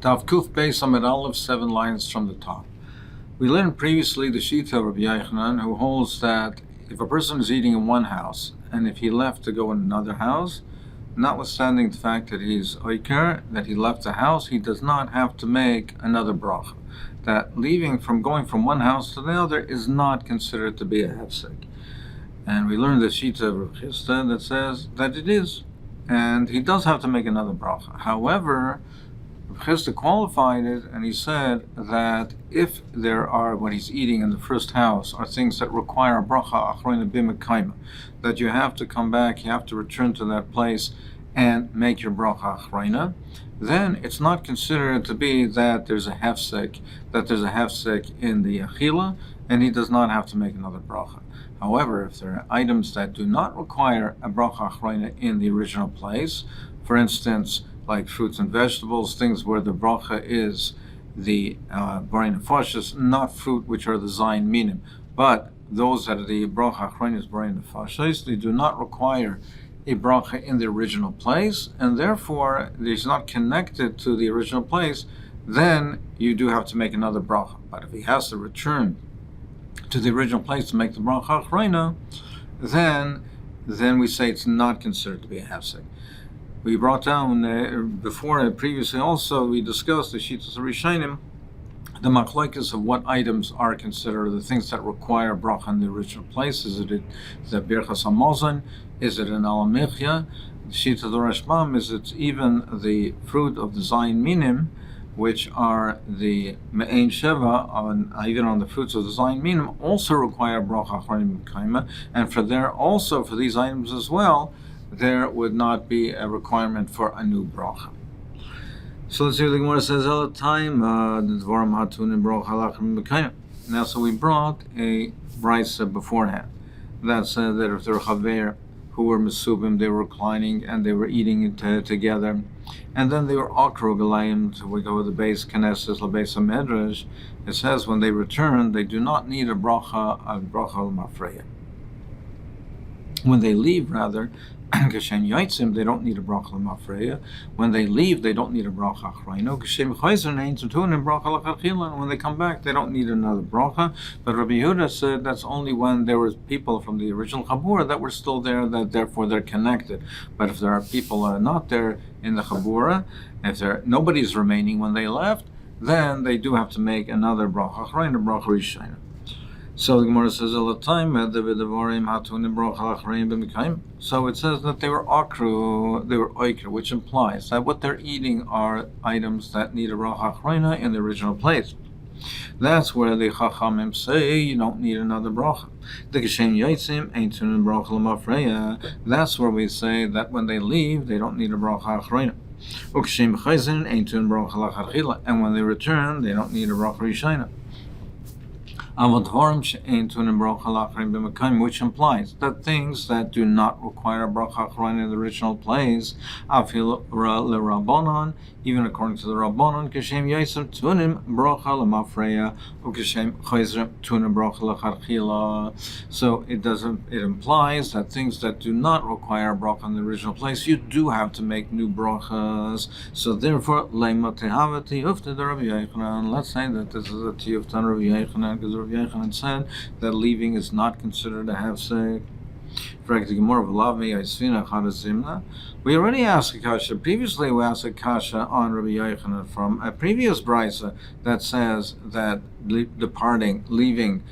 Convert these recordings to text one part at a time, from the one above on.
Tav Kuf Beis Amud Aleph, 7 lines from the top. We learned previously the shlit of Rabbi Yochanan, who holds that if a person is eating in one house, and if he left to go in another house, notwithstanding the fact that he's oiker, that he left the house, he does not have to make another bracha. That going from one house to the other is not considered to be a hefsek. And we learned the shlit of Rabbi Hofstedter that says that it is, and he does have to make another bracha. However, Hofstedter qualified it, and he said that if there are, what he's eating in the first house are things that require a bracha achroina b'mekayma, that you have to come back, you have to return to that place and make your bracha achroina, then it's not considered to be that there's a hefsek in the achila, and he does not have to make another bracha. However, if there are items that do not require a bracha achroina in the original place, for instance, like fruits and vegetables, things where the bracha is the barin nefashos, not fruit which are the zayin minim, but those that are the bracha achroina is barin nefashos, they do not require a bracha in the original place, and therefore it's not connected to the original place, then you do have to make another bracha. But if he has to return to the original place to make the bracha achroina, then we say it's not considered to be a hefsek. We brought down previously also, we discussed the shitas rishonim, the machlokes of what items are considered the things that require bracha in the original place. Is it the birchas hamazon? Is it an alamichya? The shita of the Rashbam is it's even the fruit of the zayin minim, which are the me'ein sheva, even on the fruits of the zayin minim, also require bracha achronim b'kaima, and for these items as well, there would not be a requirement for a new bracha. So let's see what the Gemara says all the time. Now, so we brought a brisa beforehand that said that if there were chaver who were mesubim, they were reclining and they were eating together, and then they were akru galayim, we go with the base knesses, la base medrash. It says when they return, they do not need a bracha al-mafreya. When they leave, rather, Geshem Yotzim, they don't need a bracha l'mafreya. When they leave, they don't need a bracha achreino. Geshem Chayzer nein tutunim bracha l'chachila. And when they come back, they don't need another bracha. But Rabbi Yehuda said that's only when there was people from the original chabura that were still there, that therefore they're connected. But if there are people that are not there in the chabura, if nobody's remaining when they left, then they do have to make another bracha achreino, bracha rishayna. So the Gemara says all the time, so it says that they were akru, they were oiker, which implies that what they're eating are items that need a bracha achreina in the original place. That's where the chachamim say you don't need another bracha. The geshem yotzim ain't tunin bracha l'mafreya. That's where we say that when they leave, they don't need a bracha achreina. Ukeshem chayzin ain't tunin bracha l'chachila, and when they return, they don't need a bracha rishayna. Which implies that things that do not require a bracha achroina in the original place, even according to the Rabbanon, Keshem Yosem Tunim Bracha Lemafreya, or Keshem Chayzer Tunim Bracha Lecharchila. So it implies that things that do not require a bracha in the original place, you do have to make new brachas. So therefore, Leima Tehavati Hofstedter Rabbi Yochanan. Let's say that this is a Tiyuftan Rabbi Yochanan, because Rabbi Yochanan said that leaving is not considered a hefsek. We already asked a kasha. Previously, we asked a kasha on Rabbi Yochanan from a previous brisa that says that leaving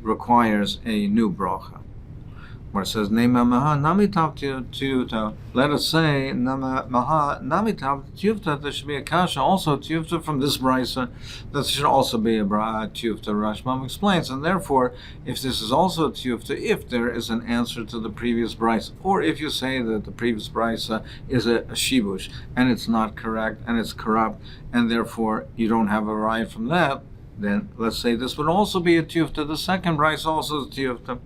requires a new bracha. Where it says, let us say, there should be a kasha, also tiyufta from this brisa, that should also be a tiyufta. Rashbam explains, and therefore, if this is also a tiyufta, if there is an answer to the previous brisa, or if you say that the previous brisa is a shibush, and it's not correct, and it's corrupt, and therefore you don't have a raya from that, then let's say this would also be a tiyufta. The second brisa also is tiyufta.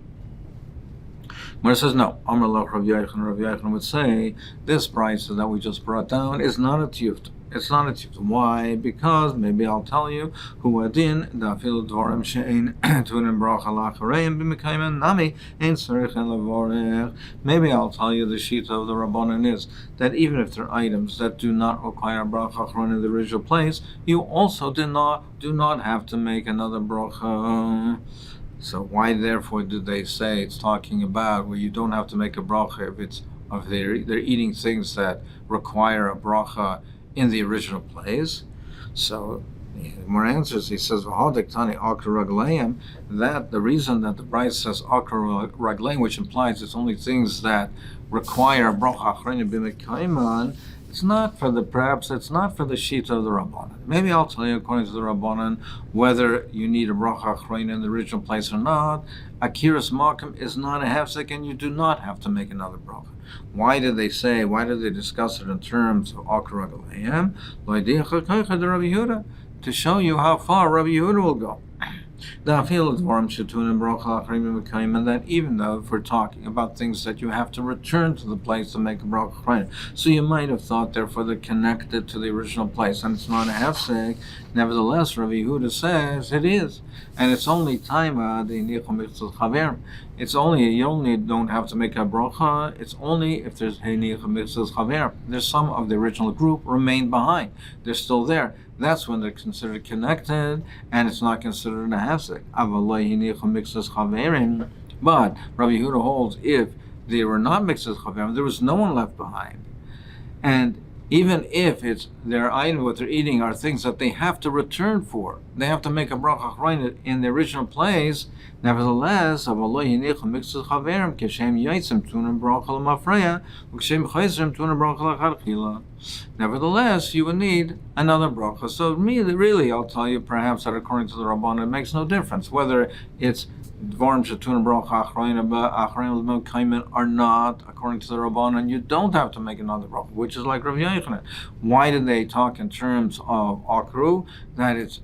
Where it says no, Amar Loch Rav Yochanan would say this price that we just brought down is not a tiyufta. It's not a tiyufta. Why? Because maybe I'll tell you who adin dafil dvarim she'ein tunim bracha lachareim b'mekayim nami ein tzarich en lavorech. Maybe I'll tell you the shita of the Rabbanan is that even if there are items that do not require bracha achron in the original place, you also do not have to make another bracha. So why, therefore, did they say it's talking about where you don't have to make a bracha if they're eating things that require a bracha in the original place? So more answers. He says tani akra ragleim, that the reason that the Bride says akra ragleim, which implies it's only things that require a bracha achrein b'mekayman. It's not for the shita of the Rabbanan. Maybe I'll tell you according to the Rabbanan whether you need a bracha achrein in the original place or not. Akiras makom is not a hefsek, and you do not have to make another bracha. Why did they discuss it in terms of akra ragleim? To show you how far Rabbi Yehuda will go. And that even though if we're talking about things that you have to return to the place to make a bracha, so you might have thought therefore they're connected to the original place and it's not a hefsek. Nevertheless, Rabbi Yehuda says it is, and it's only taima the nichum mitzvah chaver. It's only, you only don't have to make a bracha. It's only if there's nichum mitzvah chaver. There's some of the original group remain behind. They're still there. That's when they're considered connected, and it's not considered a hefsek. But Rabbi Yehuda holds if they were not mixes chaverim, there was no one left behind, and even if it's their item, what they're eating are things that they have to return for, they have to make a bracha achrein in the original place. Nevertheless, nevertheless, you would need another bracha. So really, I'll tell you perhaps that according to the Rabbanan, it makes no difference whether it's dvarim shetuna bracha achrein l'mekayim or not. According to the Rabbanan, you don't have to make another bracha, which is like Rav Yochanan. Why did they talk in terms of akru? That it's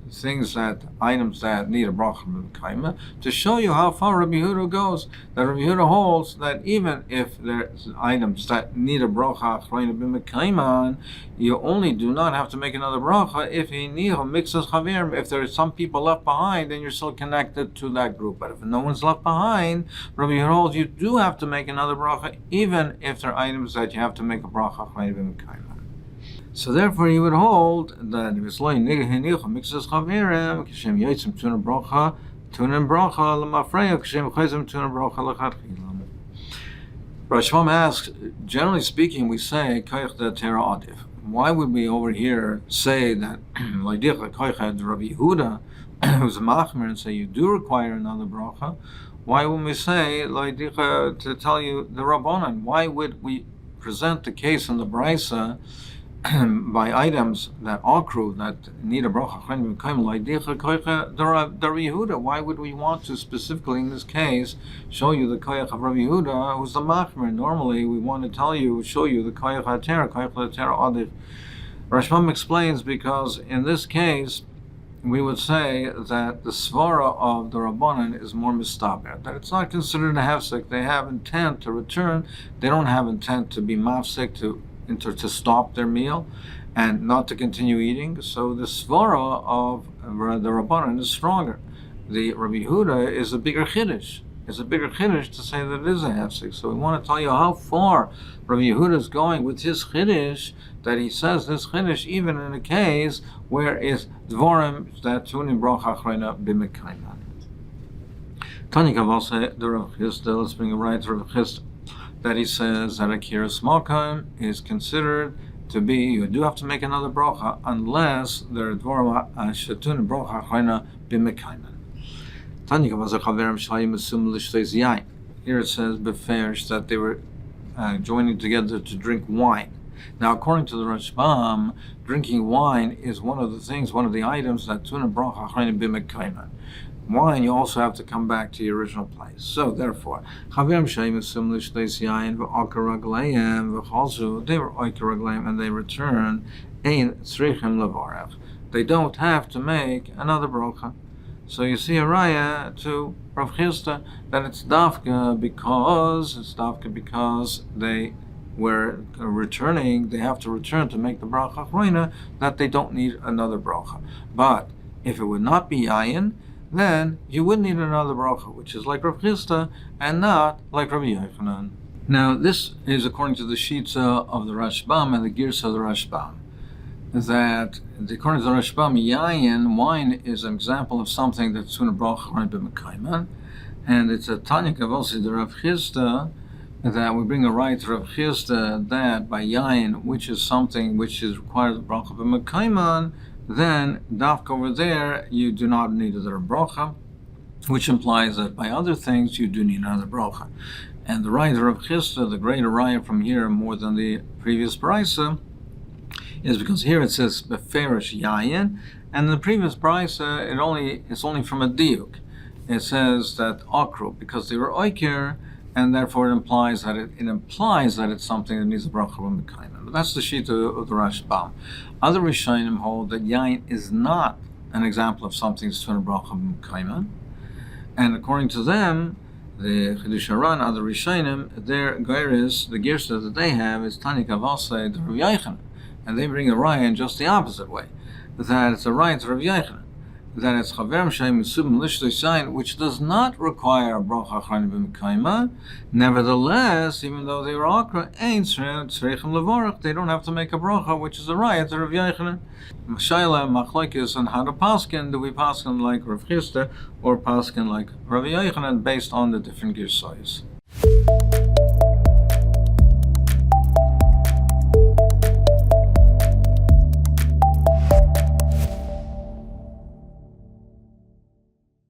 items that need a bracha l'mekayim, to show you how far Rabbi Yehuda goes. That Rabbi Yehuda holds that even if there's items that need a bracha achrein b'mekayim, you only do not have to make another bracha if he mixes chaverim. If there are some people left behind, then you're still connected to that group. But if no one's left behind, Rabbi Yehuda holds you do have to make another bracha, even if there are items that you have to make a bracha achrein b'mekayim. So therefore, he would hold that if it's like mixes chaverim, kishem yotzim tuna bracha. Rashbam asks, generally speaking, we say why would we over here say that like Rabbi Yehuda who's a machmer and say you do require another bracha? Why wouldn't we say to tell you the Rabbanan? Why would we present the case in the Brisa by items that akru that need a bracha? Why would we want to specifically in this case show you the koyach of Rabbi Yehuda, who's the machmer? Normally we want to show you the koyach hatera adif. Rashbam explains because in this case we would say that the svara of the Rabbanan is more mistaber, that it's not considered a hefsek. They have intent to return. They don't have intent to be mafsek, to stop their meal and not to continue eating. So the svara of the Rabbanan is stronger. The Rabbi Yehuda is a bigger chiddush. It's a bigger chiddush to say that it is a hefsek. So we want to tell you how far Rabbi Yehuda is going with his chiddush, that he says this chiddush even in a case where it's dvarim that tunim bracha achreina b'mekayim. Tani Kavase, the Rav Hofstedter, let's bring it right to Rav Hofstedter, that he says that akiras makom is considered to be, you do have to make another bracha unless there are dvarim shetun bracha achreina b'mekayim. Tani Kavase chaverim shayim asum l'shteis yain. Here it says beferish that they were joining together to drink wine. Now, according to the Rashbam, drinking wine is one of the items that tuna bracha achrein b'mekayim. Wine, you also have to come back to your original place. So, therefore, chaverim sheim asum l'shteis yain v'akar ragleim v'chalzu, they were akar ragleim and they return ein tzrichim levarech. They don't have to make another bracha. So you see a raya to Rav Chisda that it's dafka because they were returning, they have to return to make the bracha achroina, that they don't need another bracha. But if it would not be yayin, then you would need another bracha, which is like Rav Chisda and not like Rabbi Yochanan. Now this is according to the shita of the Rashbam and the Girsa of the Rashbam, that according to the Rashbam, yayin, wine, is an example of something that's soon a bracha achroina b'mekayman, and it's a tanya kavos the Rav Chisda, that we bring a right to Rav Chisda that by yayin, which is something which is required of bracha b'mekayman, then dafka over there you do not need another bracha, which implies that by other things you do need another bracha. And the right of Rav Chisda, the greater raya from here more than the previous brisa, is because here it says beferish yayin, and in the previous brisa it's only from a diuk. It says that akru, because they were oiker, and therefore it implies that it's something that needs a bracha b'mekayman. But that's the shita of the Rashbam. Other Rishonim hold that yain is not an example of something that's doing a bracha b'mekayman, and according to them, the Chidush Haran, other Rishonim, their geiris, the girsa that they have is Tanya Kavasei the Rav Yochanan, and they bring a raya in just the opposite way, that it's a raya to Rav Yochanan, that it's Chaverim Shem Misubim Lishtoi Shayin, which does not require a bracha achroina b'mekayma. Nevertheless, even though they were akra, ein tzreichem levorach, they don't have to make a bracha, which is a raya to Rav Yochanan. Mashayla machlokes on how to paskin. Do we paskin like Rav Chisda or paskin like Rav Yochanan based on the different girsayos?